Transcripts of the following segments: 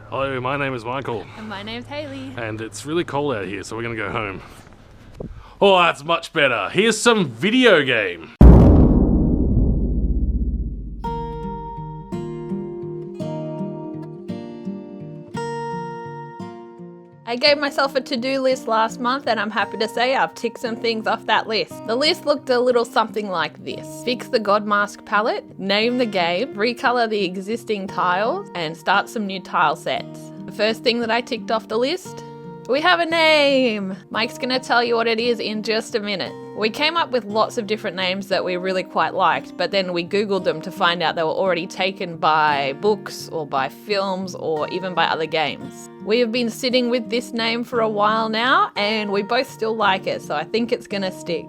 Hello, my name is Michael. And my name's Hayley. And it's really cold out here, so we're going to go home. Oh, that's much better. Here's some video game. I gave myself a to-do list last month and I'm happy to say I've ticked some things off that list. The list looked a little something like this. Fix the God Mask palette, name the game, recolor the existing tiles, and start some new tile sets. The first thing that I ticked off the list, we have a name! Mike's gonna tell you what it is in just a minute. We came up with lots of different names that we really quite liked, but then we googled them to find out they were already taken by books or by films or even by other games. We have been sitting with this name for a while now and we both still like it, so I think it's gonna stick.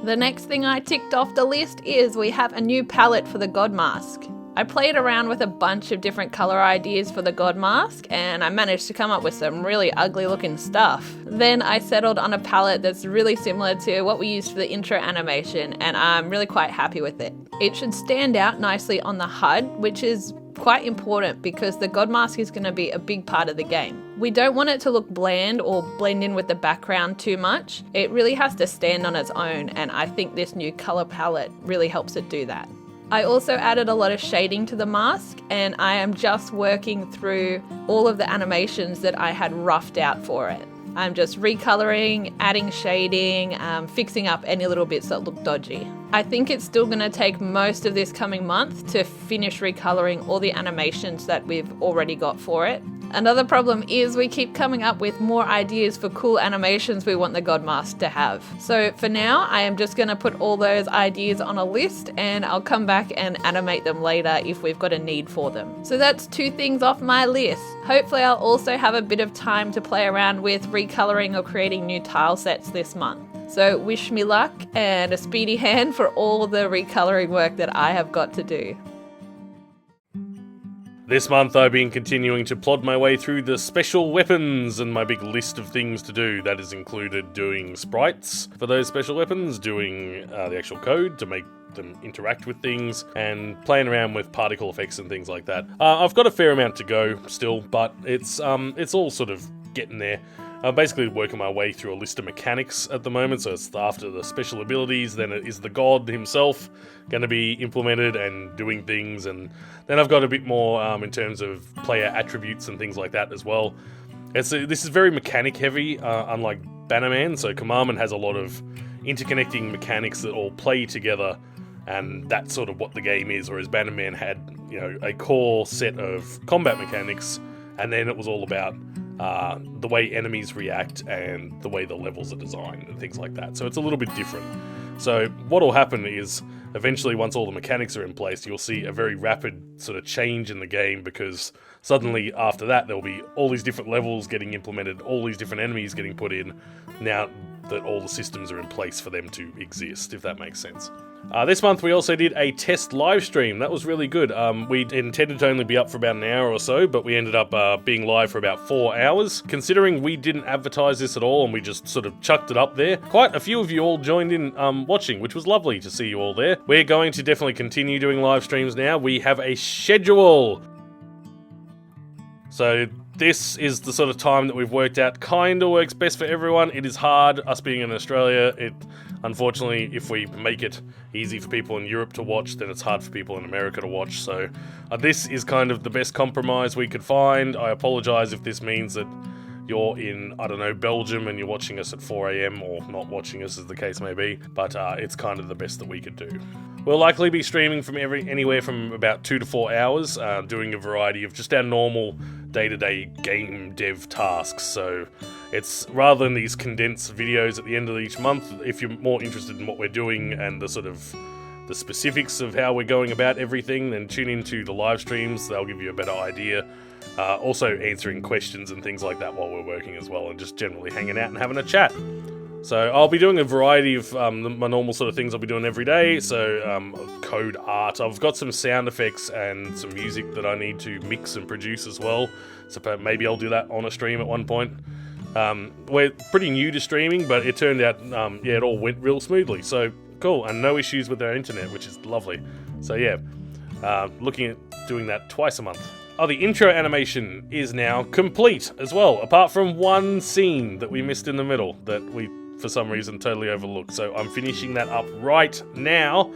The next thing I ticked off the list is we have a new palette for the God Mask. I played around with a bunch of different color ideas for the God Mask and I managed to come up with some really ugly looking stuff. Then I settled on a palette that's really similar to what we used for the intro animation and I'm really quite happy with it. It should stand out nicely on the HUD, which is quite important because the God Mask is going to be a big part of the game. We don't want it to look bland or blend in with the background too much. It really has to stand on its own and I think this new color palette really helps it do that. I also added a lot of shading to the mask and I am just working through all of the animations that I had roughed out for it. I'm just recoloring, adding shading, fixing up any little bits that look dodgy. I think it's still going to take most of this coming month to finish recoloring all the animations that we've already got for it. Another problem is we keep coming up with more ideas for cool animations we want the God Mask to have. So for now, I am just going to put all those ideas on a list and I'll come back and animate them later if we've got a need for them. So that's 2 things off my list. Hopefully I'll also have a bit of time to play around with recoloring or creating new tile sets this month. So wish me luck and a speedy hand for all the recoloring work that I have got to do. This month I've been continuing to plod my way through the special weapons and my big list of things to do. That has included doing sprites for those special weapons, doing the actual code to make them interact with things, and playing around with particle effects and things like that. I've got a fair amount to go still, but it's all sort of getting there. I'm basically working my way through a list of mechanics at the moment, so it's after the special abilities, then it is the god himself going to be implemented and doing things, and then I've got a bit more in terms of player attributes and things like that as well. This is very mechanic heavy, unlike Bannerman, so Commandment has a lot of interconnecting mechanics that all play together, and that's sort of what the game is, whereas Bannerman had, a core set of combat mechanics, and then it was all about the way enemies react and the way the levels are designed and things like that. So it's a little bit different. So what will happen is eventually once all the mechanics are in place, you'll see a very rapid sort of change in the game because suddenly after that there'll be all these different levels getting implemented, all these different enemies getting put in now that all the systems are in place for them to exist, if that makes sense. This month we also did a test live stream. That was really good. We intended to only be up for about an hour or so, but we ended up being live for about 4 hours. Considering we didn't advertise this at all and we just sort of chucked it up there, quite a few of you all joined in watching, which was lovely to see you all there. We're going to definitely continue doing live streams now. We have a schedule. So this is the sort of time that we've worked out kind of works best for everyone. It is hard, us being in Australia. Unfortunately, if we make it easy for people in Europe to watch, then it's hard for people in America to watch. So this is kind of the best compromise we could find. I apologise if this means that you're in, Belgium and you're watching us at 4 a.m. or not watching us as the case may be, but it's kind of the best that we could do. We'll likely be streaming from anywhere from about 2 to 4 hours, doing a variety of just our normal day-to-day game dev tasks. So it's rather than these condensed videos at the end of each month, if you're more interested in what we're doing and the sort of the specifics of how we're going about everything, then tune into the live streams. They'll give you a better idea. Also answering questions and things like that while we're working as well, and just generally hanging out and having a chat. So I'll be doing a variety of my normal sort of things I'll be doing every day. So code art. I've got some sound effects and some music that I need to mix and produce as well. So maybe I'll do that on a stream at one point. We're pretty new to streaming, but it turned out, it all went real smoothly. So cool, and no issues with our internet, which is lovely. So yeah, looking at doing that twice a month. Oh, the intro animation is now complete as well, apart from one scene that we missed in the middle that we, for some reason, totally overlooked. So I'm finishing that up right now,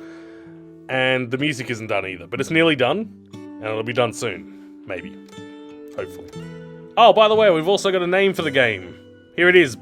and the music isn't done either, but it's nearly done, and it'll be done soon. Maybe. Hopefully. Oh, by the way, we've also got a name for the game. Here it is.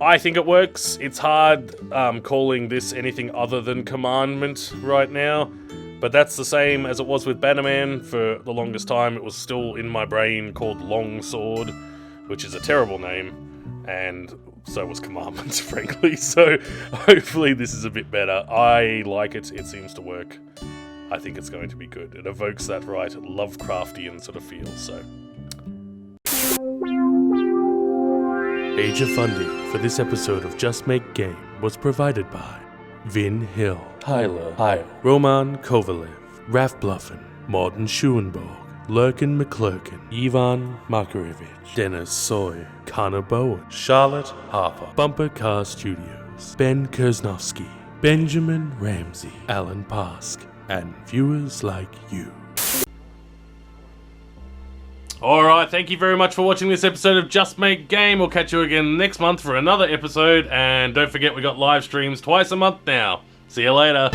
I think it works. It's hard calling this anything other than Commandment right now, but that's the same as it was with Bannerman. For the longest time, it was still in my brain called Longsword, which is a terrible name, and so was Commandment, frankly. So hopefully this is a bit better. I like it. It seems to work. I think it's going to be good. It evokes that right Lovecraftian sort of feel, so... Major funding for this episode of Just Make Game was provided by Vin Hill, Tyler Heil, Roman Kovalev, Raf Bluffin, Morten Schuenborg, Lurkin McClurkin, Ivan Makarevich, Dennis Soy, Connor Bowen, Charlotte Harper, Bumper Car Studios, Ben Kersnowski, Benjamin Ramsey, Alan Pask, and viewers like you. Alright, thank you very much for watching this episode of Just Make Game. We'll catch you again next month for another episode, and don't forget we got live streams twice a month now. See you later.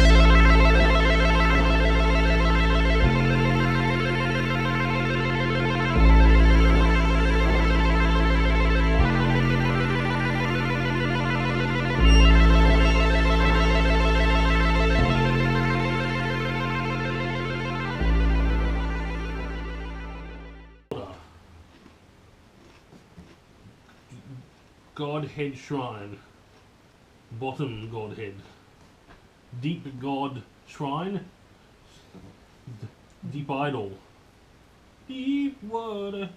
Godhead Shrine. Bottom Godhead. Deep God Shrine. Deep Idol. Deep water.